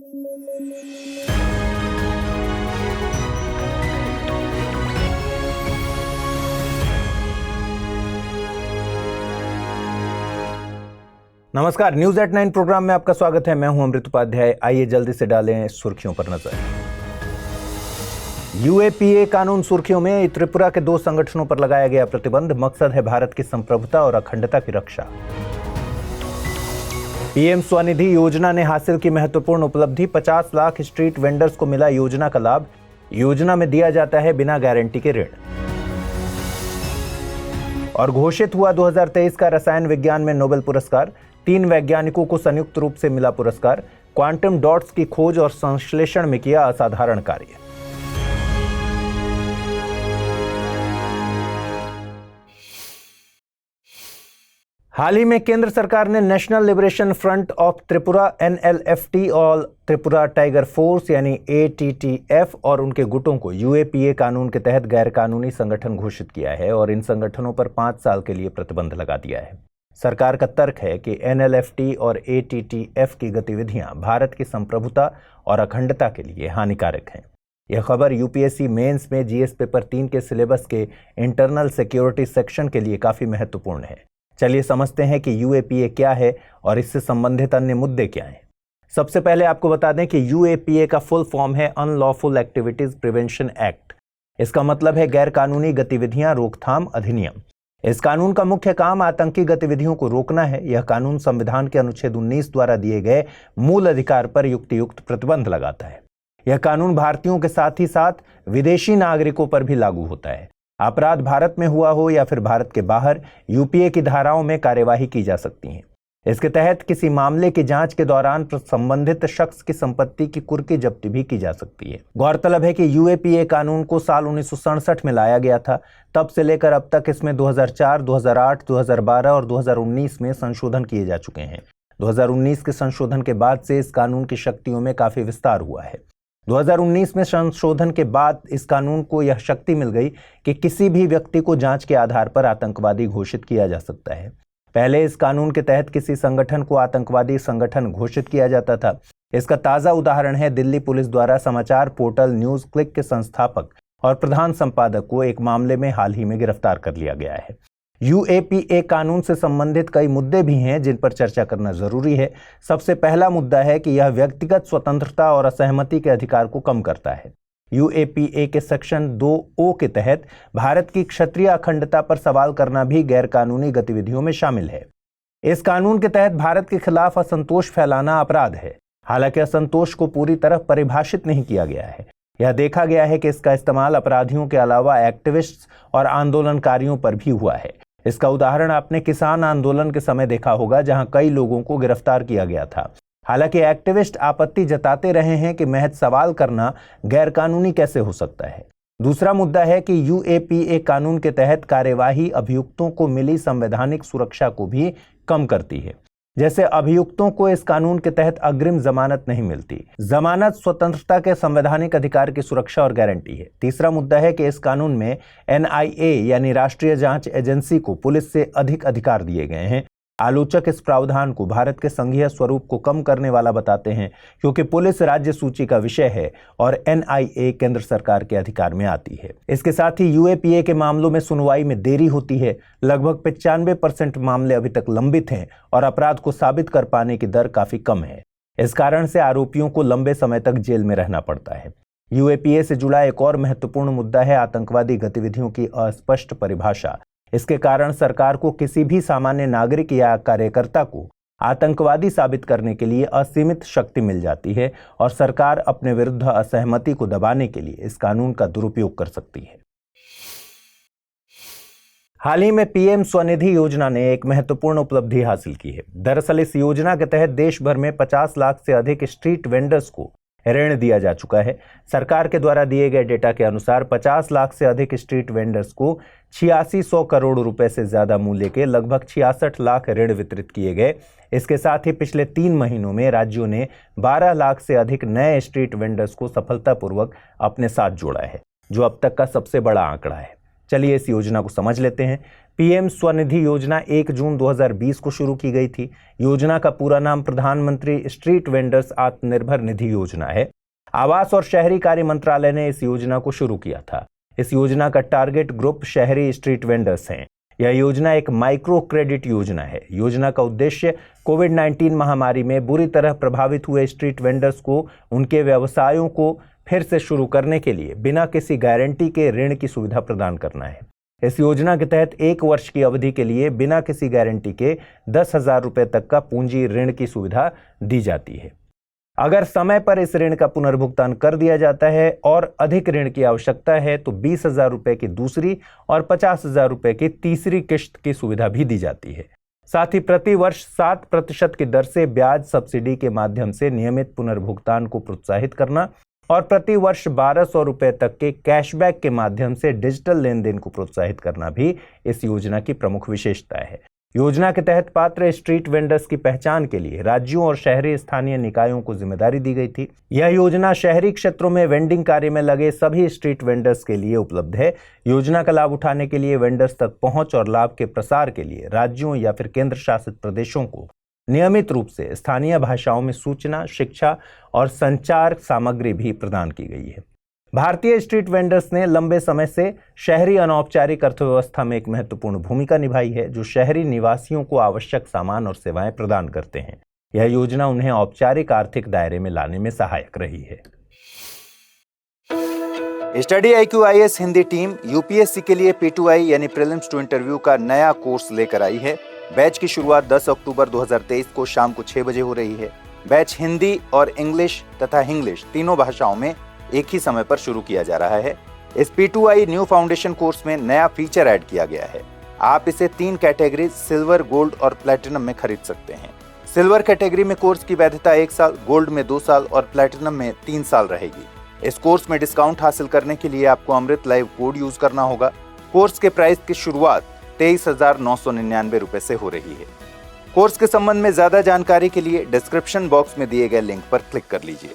नमस्कार, news at 9 programme में आपका स्वागत है। मैं हूं अमृत उपाध्याय। आइए जल्दी से डालें सुर्खियों पर नजर। यूएपीए कानून सुर्खियों में। त्रिपुरा के 2 संगठनों पर लगाया गया प्रतिबंध। मकसद है भारत की संप्रभुता और अखंडता की रक्षा। पीएम स्वनिधि योजना ने हासिल की महत्वपूर्ण उपलब्धि। 50 लाख स्ट्रीट वेंडर्स को मिला योजना का लाभ। योजना में दिया जाता है बिना गारंटी के ऋण। और घोषित हुआ 2023 का रसायन विज्ञान में नोबेल पुरस्कार। 3 वैज्ञानिकों को संयुक्त रूप से मिला पुरस्कार। क्वांटम डॉट्स की खोज और संश्लेषण में किया असाधारण कार्य। हाल ही में केंद्र सरकार ने national liberation front of Tripura NLFT और त्रिपुरा टाइगर फोर्स यानी ATTF और उनके गुटों को यूएपीए कानून के तहत गैरकानूनी संगठन घोषित किया है और इन संगठनों पर 5 साल के लिए प्रतिबंध लगा दिया है। सरकार का तर्क है कि NLFT और ATTF की गतिविधियां भारत की संप्रभुता और अखंडता के लिए हानिकारक हैं। यह खबर यूपीएससी मेंस में जीएस पेपर 3 के सिलेबस के इंटरनल सिक्योरिटी सेक्शन के लिए काफी महत्वपूर्ण है। चलिए समझते हैं कि यूएपीए क्या है और इससे संबंधित अन्य मुद्दे क्या हैं। सबसे पहले आपको बता दें कि यूएपीए का फुल फॉर्म है अनलॉफुल एक्टिविटीज प्रिवेंशन एक्ट। इसका मतलब है गैर कानूनी गतिविधियां रोकथाम अधिनियम। इस कानून का मुख्य काम आतंकी गतिविधियों को रोकना है। यह कानून संविधान के अनुच्छेद 19 द्वारा दिए गए मूल अधिकार पर युक्त प्रतिबंध लगाता है। यह कानून भारतीयों के साथ ही साथ विदेशी नागरिकों पर भी लागू होता है। अपराध भारत में हुआ हो या फिर भारत के बाहर, यूपीए की धाराओं में कार्यवाही की जा सकती है। इसके तहत किसी मामले की जांच के दौरान संबंधित शख्स की संपत्ति की कुर्की जब्ती भी की जा सकती है। गौरतलब है कि यूएपीए कानून को साल 1967 में लाया गया था। तब से लेकर अब तक इसमें 2004, 2008, 2012 और 2019 में संशोधन किए जा चुके हैं। 2019 के संशोधन के बाद से इस कानून की शक्तियों में काफी विस्तार हुआ है। 2019 में संशोधन के बाद इस कानून को यह शक्ति मिल गई कि किसी भी व्यक्ति को जांच के आधार पर आतंकवादी घोषित किया जा सकता है। पहले इस कानून के तहत किसी संगठन को आतंकवादी संगठन घोषित किया जाता था। इसका ताजा उदाहरण है दिल्ली पुलिस द्वारा समाचार पोर्टल न्यूज क्लिक के संस्थापक और प्रधान संपादक को एक मामले में हाल ही में गिरफ्तार कर लिया गया है। यूएपीए कानून से संबंधित कई मुद्दे भी हैं जिन पर चर्चा करना जरूरी है। सबसे पहला मुद्दा है कि यह व्यक्तिगत स्वतंत्रता और असहमति के अधिकार को कम करता है। यूएपीए के सेक्शन 2O के तहत भारत की क्षेत्रीय अखंडता पर सवाल करना भी गैरकानूनी गतिविधियों में शामिल है। इस कानून के तहत भारत के खिलाफ असंतोष फैलाना अपराध है। हालांकि असंतोष को पूरी तरह परिभाषित नहीं किया गया है। यह देखा गया है कि इसका इस्तेमाल अपराधियों के अलावा एक्टिविस्ट्स और आंदोलनकारियों पर भी हुआ है। इसका उदाहरण आपने किसान आंदोलन के समय देखा होगा, जहां कई लोगों को गिरफ्तार किया गया था। हालांकि एक्टिविस्ट आपत्ति जताते रहे हैं कि महज सवाल करना गैरकानूनी कैसे हो सकता है। दूसरा मुद्दा है कि यूएपीए कानून के तहत कार्यवाही अभियुक्तों को मिली संवैधानिक सुरक्षा को भी कम करती है। जैसे अभियुक्तों को इस कानून के तहत अग्रिम जमानत नहीं मिलती। जमानत स्वतंत्रता के संवैधानिक अधिकार की सुरक्षा और गारंटी है। तीसरा मुद्दा है कि इस कानून में NIA यानी राष्ट्रीय जांच एजेंसी को पुलिस से अधिक अधिकार दिए गए हैं। आलोचक इस प्रावधान को भारत के संघीय स्वरूप को कम करने वाला बताते हैं, क्योंकि पुलिस राज्य सूची का विषय है और NIA केंद्र सरकार के अधिकार में आती है। इसके साथ ही यूएपीए के मामलों में सुनवाई में देरी होती है। लगभग 95% मामले अभी तक लंबित हैं और अपराध को साबित कर पाने की दर काफी कम है। इस कारण से आरोपियों को लंबे समय तक जेल में रहना पड़ता है। यूएपीए से जुड़ा एक और महत्वपूर्ण मुद्दा है आतंकवादी गतिविधियों की अस्पष्ट परिभाषा। इसके कारण सरकार को किसी भी सामान्य नागरिक या कार्यकर्ता को आतंकवादी साबित करने के लिए असीमित शक्ति मिल जाती है और सरकार अपने विरुद्ध असहमति को दबाने के लिए इस कानून का दुरुपयोग कर सकती है। हाल ही में पीएम स्वनिधि योजना ने एक महत्वपूर्ण उपलब्धि हासिल की है। दरअसल इस योजना के तहत देश भर में 50 लाख से अधिक स्ट्रीट वेंडर्स को ऋण दिया जा चुका है। सरकार के द्वारा दिए गए डेटा के अनुसार 50 लाख से अधिक स्ट्रीट वेंडर्स को 8600 करोड़ रुपए से ज्यादा मूल्य के लगभग 66 लाख ऋण वितरित किए गए। इसके साथ ही पिछले 3 महीनों में राज्यों ने 12 लाख से अधिक नए स्ट्रीट वेंडर्स को सफलतापूर्वक अपने साथ जोड़ा है, जो अब तक का सबसे बड़ा आंकड़ा है। चलिए इस योजना को समझ लेते हैं। पीएम स्वनिधि योजना 1 जून 2020 को शुरू की गई थी। योजना का पूरा नाम प्रधानमंत्री स्ट्रीट वेंडर्स आत्मनिर्भर निधि योजना है। आवास और शहरी कार्य मंत्रालय ने इस योजना को शुरू किया था। इस योजना का टारगेट ग्रुप शहरी स्ट्रीट वेंडर्स हैं। यह योजना एक माइक्रो क्रेडिट योजना है। योजना का उद्देश्य कोविड-19 महामारी में बुरी तरह प्रभावित हुए स्ट्रीट वेंडर्स को उनके व्यवसायों को फिर से शुरू करने के लिए बिना किसी गारंटी के ऋण की सुविधा प्रदान करना है। इस योजना के तहत 1 वर्ष की अवधि के लिए बिना किसी गारंटी के 10,000 रुपये तक का पूंजी ऋण की सुविधा दी जाती है। अगर समय पर इस ऋण का पुनर्भुगतान कर दिया जाता है और अधिक ऋण की आवश्यकता है तो 20,000 रुपये की दूसरी और 50,000 रुपये की तीसरी किश्त की सुविधा भी दी जाती है। साथ ही प्रति वर्ष 7% की दर से ब्याज सब्सिडी के माध्यम से नियमित पुनर्भुगतान को प्रोत्साहित करना और प्रति वर्ष 1,200 रुपये तक के कैशबैक के माध्यम से डिजिटल लेन देन को प्रोत्साहित करना भी इस योजना की प्रमुख विशेषता है। योजना के तहत पात्र स्ट्रीट वेंडर्स की पहचान के लिए राज्यों और शहरी स्थानीय निकायों को जिम्मेदारी दी गई थी। यह योजना शहरी क्षेत्रों में वेंडिंग कार्य में लगे सभी स्ट्रीट वेंडर्स के लिए उपलब्ध है। योजना का लाभ उठाने के लिए वेंडर्स तक पहुंच और लाभ के प्रसार के लिए राज्यों या फिर केंद्र शासित प्रदेशों को नियमित रूप से स्थानीय भाषाओं में सूचना, शिक्षा और संचार सामग्री भी प्रदान की गई है। भारतीय स्ट्रीट वेंडर्स ने लंबे समय से शहरी अनौपचारिक अर्थव्यवस्था में एक महत्वपूर्ण भूमिका निभाई है, जो शहरी निवासियों को आवश्यक सामान और सेवाएं प्रदान करते हैं। यह योजना उन्हें औपचारिक आर्थिक दायरे में लाने में सहायक रही है। Study IQ IAS Hindi team UPSC के लिए P2I यानी प्रीलिम्स टू इंटरव्यू का नया कोर्स लेकर आई है। बैच की शुरुआत 10 अक्टूबर 2023 को शाम को 6 बजे हो रही है। बैच हिंदी और इंग्लिश तथा हिंग्लिश तीनों भाषाओं में एक ही समय पर शुरू किया जा रहा है। इस P2I न्यू फाउंडेशन कोर्स में नया फीचर ऐड किया गया है। आप इसे 3 कैटेगरी सिल्वर, गोल्ड और प्लैटिनम में खरीद सकते हैं। सिल्वर कैटेगरी में कोर्स की वैधता 1 साल, गोल्ड में 2 साल और प्लैटिनम में 3 साल रहेगी। इस कोर्स में डिस्काउंट हासिल करने के लिए आपको अमृत लाइव कोड यूज करना होगा। कोर्स के प्राइस की शुरुआत 23,999 रुपए से हो रही है। कोर्स के संबंध में ज्यादा जानकारी के लिए डिस्क्रिप्शन बॉक्स में दिए गए लिंक पर क्लिक कर लीजिए।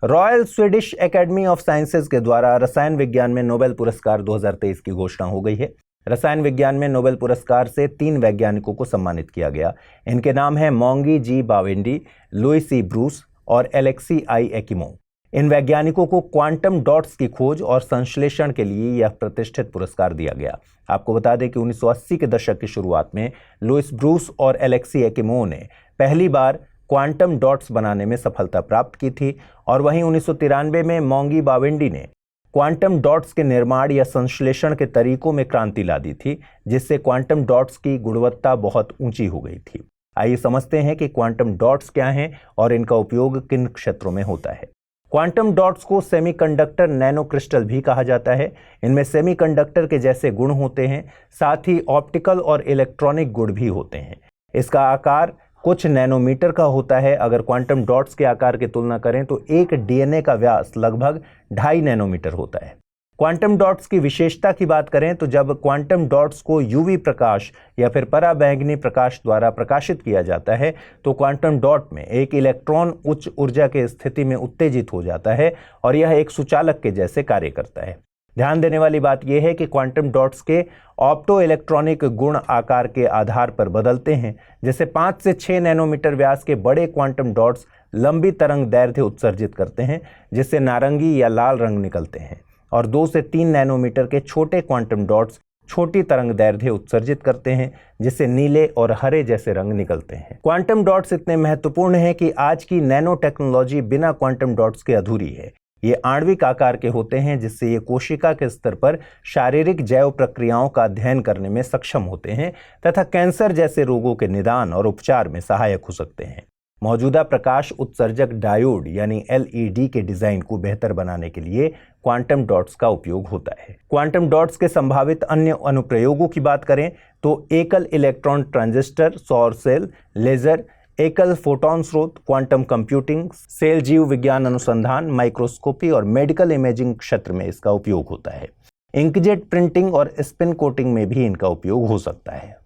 Royal Swedish academy of sciences के द्वारा रसायन विज्ञान में नोबेल पुरस्कार 2023 की घोषणा हो गई है। रसायन विज्ञान में नोबेल पुरस्कार से 3 वैज्ञानिकों को सम्मानित किया गया। इनके नाम हैं मोंगी जी बावेंडी, लुई सी ब्रूस और एलेक्सी आई एकिमो। इन वैज्ञानिकों को क्वांटम डॉट्स की खोज और संश्लेषण के लिए यह प्रतिष्ठित पुरस्कार दिया गया। आपको बता दें कि 1980 के दशक की शुरुआत में लुइस ब्रूस और एलेक्सी एकिमो ने पहली बार क्वांटम डॉट्स बनाने में सफलता प्राप्त की थी और वहीं 1993 में मोंगी बावेंडी ने क्वांटम डॉट्स के निर्माण या संश्लेषण के तरीकों में क्रांति ला दी थी, जिससे क्वांटम डॉट्स की गुणवत्ता बहुत ऊंची हो गई थी। आइए समझते हैं कि क्वांटम डॉट्स क्या हैं और इनका उपयोग किन क्षेत्रों में होता है। क्वांटम डॉट्स को सेमीकंडक्टर नैनो क्रिस्टल भी कहा जाता है। इनमें सेमीकंडक्टर के जैसे गुण होते हैं, साथ ही ऑप्टिकल और इलेक्ट्रॉनिक गुण भी होते हैं। इसका आकार कुछ नैनोमीटर का होता है। अगर क्वांटम डॉट्स के आकार की तुलना करें तो एक DNA का व्यास लगभग 2.5 नैनोमीटर होता है। क्वांटम डॉट्स की विशेषता की बात करें तो जब क्वांटम डॉट्स को UV प्रकाश या फिर पराबैंगनी प्रकाश द्वारा प्रकाशित किया जाता है तो क्वांटम डॉट में एक इलेक्ट्रॉन उच्च ऊर्जा के स्थिति में उत्तेजित हो जाता है और यह एक सुचालक के जैसे कार्य करता है। ध्यान देने वाली बात यह है कि क्वांटम डॉट्स के ऑप्टो इलेक्ट्रॉनिक गुण आकार के आधार पर बदलते हैं। जैसे 5 से 6 नैनोमीटर व्यास के बड़े क्वांटम डॉट्स लंबी तरंग दैर्घ्य उत्सर्जित करते हैं, जिससे नारंगी या लाल रंग निकलते हैं, और 2 से 3 नैनोमीटर के छोटे क्वांटम डॉट्स छोटी तरंग दैर्घ्य उत्सर्जित करते हैं, जिससे नीले और हरे जैसे रंग निकलते हैं। क्वांटम डॉट्स इतने महत्वपूर्ण हैं कि आज की नैनो टेक्नोलॉजी बिना क्वांटम डॉट्स के अधूरी है। ये आणविक आकार के होते हैं, जिससे ये कोशिका के स्तर पर शारीरिक जैव प्रक्रियाओं का अध्ययन करने में सक्षम होते हैं तथा कैंसर जैसे रोगों के निदान और उपचार में सहायक हो सकते हैं। मौजूदा प्रकाश उत्सर्जक डायोड यानी LED के डिजाइन को बेहतर बनाने के लिए क्वांटम डॉट्स का उपयोग होता है। क्वांटम डॉट्स के संभावित अन्य अनुप्रयोगों की बात करें तो एकल इलेक्ट्रॉन ट्रांजिस्टर, सौर सेल, लेजर, एकल फोटॉन स्रोत, क्वांटम कंप्यूटिंग, सेल जीव विज्ञान अनुसंधान, माइक्रोस्कोपी और मेडिकल इमेजिंग क्षेत्र में इसका उपयोग होता है। इंकजेट प्रिंटिंग और स्पिन कोटिंग में भी इनका उपयोग हो सकता है।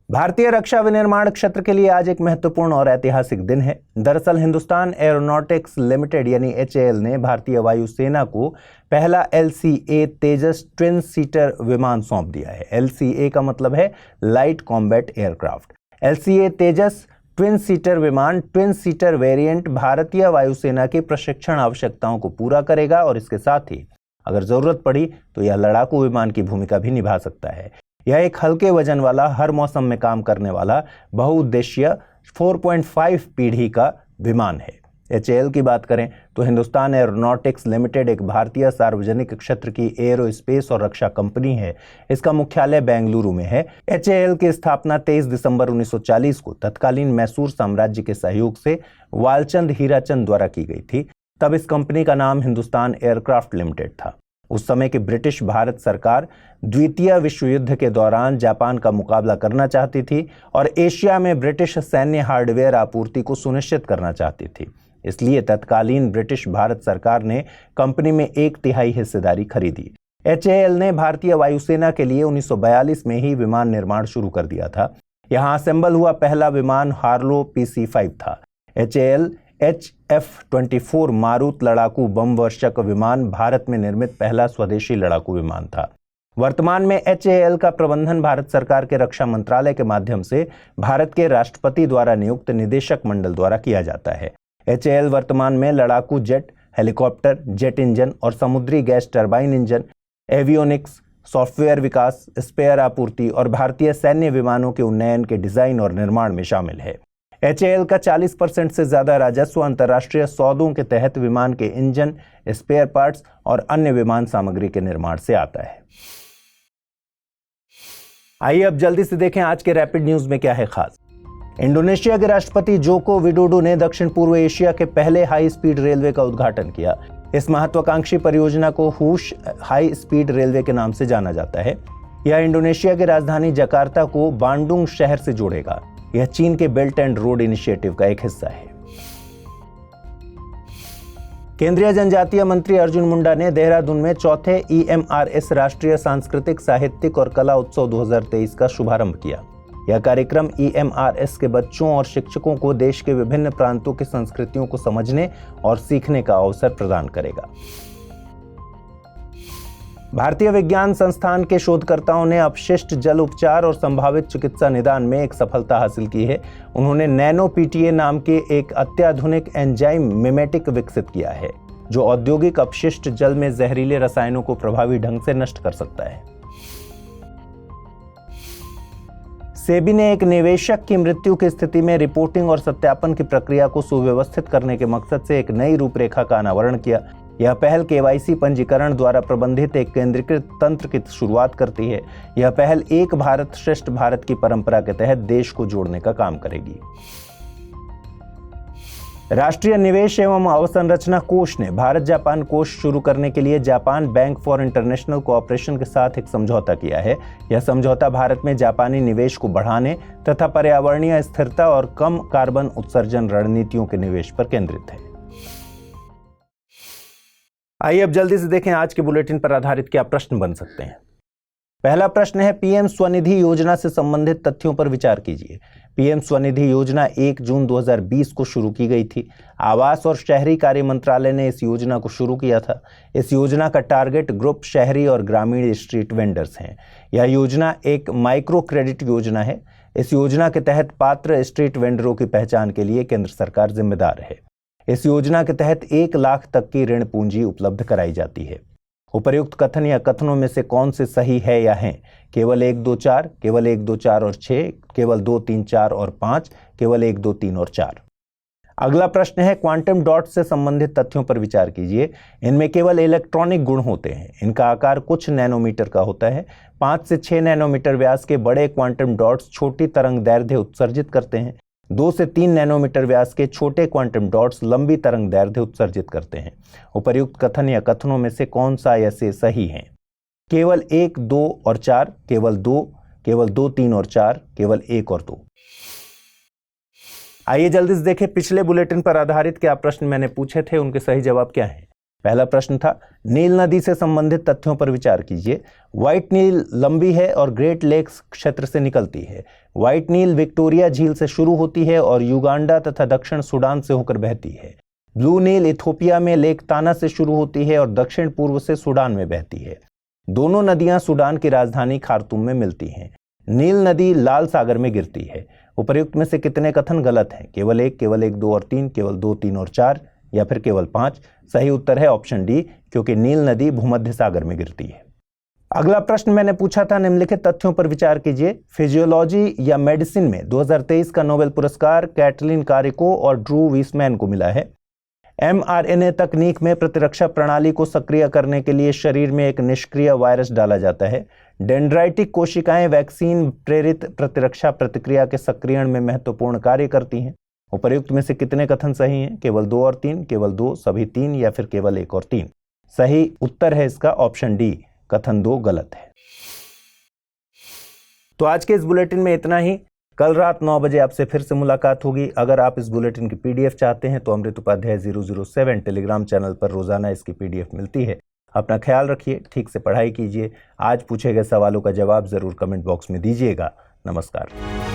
भारतीय रक्षा विनिर्माण क्षेत्र के लिए आज एक महत्वपूर्ण और ऐतिहासिक दिन है। दरअसल हिंदुस्तान एरोनॉटिक्स लिमिटेड यानी HAL ने भारतीय वायुसेना को पहला LCA तेजस ट्विन सीटर विमान सौंप दिया है। LCA का मतलब है लाइट कॉम्बैट एयरक्राफ्ट। LCA तेजस ट्विन सीटर विमान ट्विन सीटर वेरिएंट भारतीय वायुसेना की प्रशिक्षण आवश्यकताओं को पूरा करेगा और इसके साथ ही अगर जरूरत पड़ी तो यह लड़ाकू विमान की भूमिका भी निभा सकता है। यह एक हल्के वजन वाला, हर मौसम में काम करने वाला बहुउद्देशीय 4.5 पीढ़ी का विमान है। HAL की बात करें तो हिंदुस्तान एरोनॉटिक्स लिमिटेड एक भारतीय सार्वजनिक क्षेत्र की एरोस्पेस और रक्षा कंपनी है। इसका मुख्यालय बेंगलुरु में है। HAL की स्थापना 23 दिसंबर 1940 को तत्कालीन मैसूर साम्राज्य के सहयोग से वालचंद हीराचंद द्वारा की गई थी। तब इस कंपनी का नाम हिंदुस्तान एयरक्राफ्ट लिमिटेड था। उस समय की ब्रिटिश भारत सरकार द्वितीय विश्व युद्ध के दौरान जापान का मुकाबला करना चाहती थी और एशिया में ब्रिटिश सैन्य हार्डवेयर आपूर्ति को सुनिश्चित करना चाहती थी। इसलिए तत्कालीन ब्रिटिश भारत सरकार ने कंपनी में 1/3 हिस्सेदारी खरीदी। HAL ने भारतीय वायुसेना के लिए 1942 में ही विमान निर्माण शुरू कर दिया था। यहां असेंबल हुआ पहला विमान हार्लो PC-5 था। HAL HF-24 मारुत लड़ाकू बम वर्षक विमान भारत में निर्मित पहला स्वदेशी लड़ाकू विमान था। वर्तमान में HAL का प्रबंधन भारत सरकार के रक्षा मंत्रालय के माध्यम से भारत के राष्ट्रपति द्वारा नियुक्त निदेशक मंडल द्वारा किया जाता है। HAL वर्तमान में लड़ाकू जेट, हेलीकॉप्टर, जेट इंजन और समुद्री gas turbine engine, avionics, software विकास, स्पेयर आपूर्ति और भारतीय सैन्य विमानों के उन्नयन के डिजाइन और निर्माण में शामिल है। HAL का 40% से ज्यादा राजस्व अंतर्राष्ट्रीय सौदों के तहत विमान के इंजन, स्पेयर पार्ट्स और अन्य विमान सामग्री के निर्माण से आता है। आइए अब जल्दी से देखें आज के रैपिड न्यूज में क्या है खास। इंडोनेशिया के राष्ट्रपति जोको विडोडो ने दक्षिण पूर्व एशिया के पहले हाई स्पीड रेलवे का उद्घाटन किया। इस महत्वाकांक्षी परियोजना को हूश हाई स्पीड रेलवे के नाम से जाना जाता है। यह इंडोनेशिया की राजधानी जकार्ता को बांडुंग शहर से जोड़ेगा। यह चीन के बेल्ट एंड रोड इनिशिएटिव का एक हिस्सा है। केंद्रीय जनजातीय मंत्री अर्जुन मुंडा ने देहरादून में चौथे EMRS राष्ट्रीय सांस्कृतिक, साहित्यिक और कला उत्सव 2023 का शुभारंभ किया। यह कार्यक्रम EMRS के बच्चों और शिक्षकों को देश के विभिन्न प्रांतों की संस्कृतियों को समझने और सीखने का अवसर प्रदान करेगा। भारतीय विज्ञान संस्थान के शोधकर्ताओं ने अपशिष्ट जल उपचार और संभावित चिकित्सा निदान में एक सफलता हासिल की है। उन्होंने नैनो PTA नाम के एक अत्याधुनिक एंजाइम मिमेटिक विकसित किया है जो औद्योगिक अपशिष्ट जल में जहरीले रसायनों को प्रभावी ढंग से नष्ट कर सकता है। सेबी ने एक निवेशक की मृत्यु की स्थिति में रिपोर्टिंग और सत्यापन की प्रक्रिया को सुव्यवस्थित करने के मकसद से एक नई रूपरेखा का अनावरण किया। यह पहल KYC पंजीकरण द्वारा प्रबंधित एक केंद्रीकृत तंत्र की शुरुआत करती है। यह पहल एक भारत श्रेष्ठ भारत की परंपरा के तहत देश को जोड़ने का काम करेगी। राष्ट्रीय निवेश एवं अवसंरचना कोष ने भारत जापान कोष शुरू करने के लिए Japan bank for international cooperation के साथ एक समझौता किया है। यह समझौता भारत में जापानी निवेश को बढ़ाने तथा पर्यावरणीय स्थिरता और कम कार्बन उत्सर्जन रणनीतियों के निवेश पर केंद्रित है। आइए अब जल्दी से देखें आज के बुलेटिन पर आधारित क्या प्रश्न बन सकते हैं। पहला प्रश्न है PM स्वनिधि योजना से संबंधित तथ्यों पर विचार कीजिए। PM स्वनिधि योजना 1 जून 2020 को शुरू की गई थी। आवास और शहरी कार्य मंत्रालय ने इस योजना को शुरू किया था। इस योजना का टारगेट ग्रुप शहरी और ग्रामीण स्ट्रीट वेंडर्स हैं। यह योजना एक माइक्रो क्रेडिट योजना है। इस योजना के तहत पात्र स्ट्रीट वेंडरों की पहचान के लिए केंद्र सरकार जिम्मेदार है। इस योजना के तहत 1 लाख तक की ऋण पूंजी उपलब्ध कराई जाती है। उपर्युक्त कथन या कथनों में से कौन से सही है या हैं? केवल 1, 2, 4, केवल 1, 2, 4 और 6, केवल 2, 3, 4 और 5, केवल 1, 2, 3 और 4। अगला प्रश्न है क्वांटम डॉट से संबंधित तथ्यों पर विचार कीजिए। इनमें केवल इलेक्ट्रॉनिक गुण होते हैं। इनका आकार कुछ नैनोमीटर का होता है। 5 से 6 नैनोमीटर व्यास के बड़े क्वांटम डॉट्स छोटी तरंग दैर्ध्य उत्सर्जित करते हैं। 2 से 3 नैनोमीटर व्यास के छोटे क्वांटम डॉट्स लंबी तरंग दैर्ध्य उत्सर्जित करते हैं। उपर्युक्त कथन या कथनों में से कौन सा या से सही है? केवल 1, 2 और 4, केवल 2, केवल 2, 3 और 4, केवल 1 और 2। आइए जल्दी से देखें पिछले बुलेटिन पर आधारित क्या प्रश्न मैंने पूछे थे, उनके सही जवाब क्या हैं। पहला प्रश्न था, नील नदी से संबंधित तथ्यों पर विचार कीजिए। व्हाइट नील लंबी है और ग्रेट लेक्स क्षेत्र से निकलती है। व्हाइट नील विक्टोरिया झील से शुरू होती है और युगांडा तथा दक्षिण सूडान से होकर बहती है। ब्लू नील इथोपिया में लेक ताना से शुरू होती है और दक्षिण पूर्व से सूडान में बहती है। दोनों नदियां सूडान की राजधानी खार्तूम में मिलती हैं। नील नदी लाल सागर में गिरती है। उपर्युक्त में से कितने कथन गलत हैं? केवल एक, 2 और 3, केवल 2, 3 और 4 या फिर केवल 5? सही उत्तर है ऑप्शन डी, क्योंकि नील नदी भूमध्य सागर में गिरती है। अगला प्रश्न मैंने पूछा था, निम्नलिखित तथ्यों पर विचार कीजिए। फिजियोलॉजी या मेडिसिन में 2023 का नोबेल पुरस्कार कैटलिन कारिको और ड्रू वीसमैन को मिला है। mRNA तकनीक में प्रतिरक्षा प्रणाली को सक्रिय करने के लिए शरीर में एक निष्क्रिय वायरस डाला जाता है। डेंड्राइटिक कोशिकाएं वैक्सीन प्रेरित प्रतिरक्षा प्रतिक्रिया के सक्रियण में महत्वपूर्ण कार्य करती हैं। उपर्युक्त में से कितने कथन सही हैं? केवल 2 और 3, केवल 2, सभी 3 या फिर केवल 1 और 3? सही उत्तर है इसका ऑप्शन डी, कथन 2 गलत है। तो आज के इस बुलेटिन में इतना ही। कल रात 9 बजे आपसे फिर से मुलाकात होगी। अगर आप इस बुलेटिन की पीडीएफ चाहते हैं तो अमृत उपाध्याय 007 टेलीग्राम चैनल पर रोजाना इसकी पीडीएफ मिलती है। अपना ख्याल रखिए, ठीक से पढ़ाई कीजिए। आज पूछे गए सवालों का जवाब जरूर कमेंट बॉक्स में दीजिएगा। नमस्कार।